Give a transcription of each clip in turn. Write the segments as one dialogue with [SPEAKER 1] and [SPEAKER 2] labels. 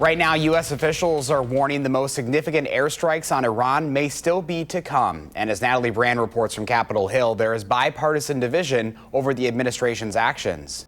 [SPEAKER 1] Right now, U.S. officials are warning the most significant airstrikes on Iran may still be to come. And as Natalie Brand reports from Capitol Hill, there is bipartisan division over the administration's actions.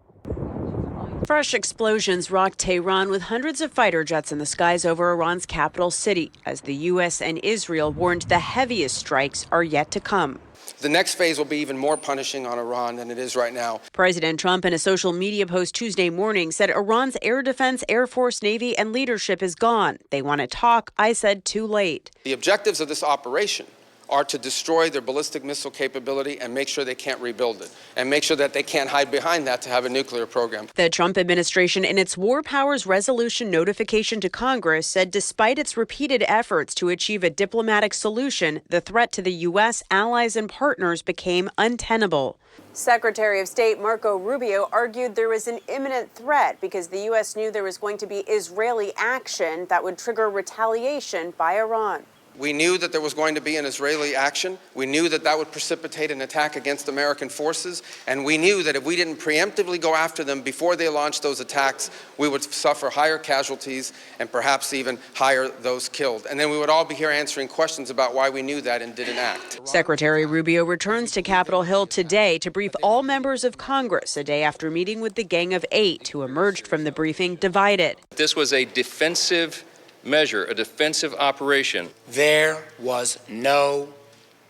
[SPEAKER 2] Fresh explosions rocked Tehran with hundreds of fighter jets in the skies over Iran's capital city, as the U.S. and Israel warned the heaviest strikes are yet to come.
[SPEAKER 3] The next phase will be even more punishing on Iran than it is right now.
[SPEAKER 2] President Trump, in a social media post Tuesday morning, said Iran's air defense, Air Force, Navy, and leadership is gone. They want to talk. I said too late.
[SPEAKER 3] The objectives of this operation are to destroy their ballistic missile capability and make sure they can't rebuild it, and make sure that they can't hide behind that to have a nuclear program.
[SPEAKER 2] The Trump administration, in its War Powers Resolution notification to Congress, said despite its repeated efforts to achieve a diplomatic solution, the threat to the U.S., allies, and partners became untenable.
[SPEAKER 4] Secretary of State Marco Rubio argued there was an imminent threat because the U.S. knew there was going to be Israeli action that would trigger retaliation by Iran.
[SPEAKER 3] We knew that there was going to be an Israeli action. We knew that that would precipitate an attack against American forces. And we knew that if we didn't preemptively go after them before they launched those attacks, we would suffer higher casualties and perhaps even higher those killed. And then we would all be here answering questions about why we knew that and didn't act.
[SPEAKER 2] Secretary Rubio returns to Capitol Hill today to brief all members of Congress, a day after meeting with the Gang of Eight, who emerged from the briefing divided.
[SPEAKER 5] This was a defensive measure, a defensive operation.
[SPEAKER 6] There was no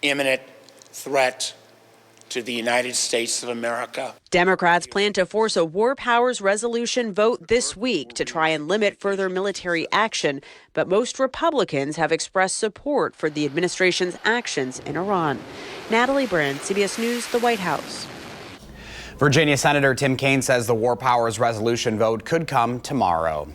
[SPEAKER 6] imminent threat to the United States of America.
[SPEAKER 2] Democrats plan to force a War Powers Resolution vote this week to try and limit further military action, but most Republicans have expressed support for the administration's actions in Iran. Natalie Brand, CBS News, the White House.
[SPEAKER 1] Virginia Senator Tim Kaine says the War Powers Resolution vote could come tomorrow.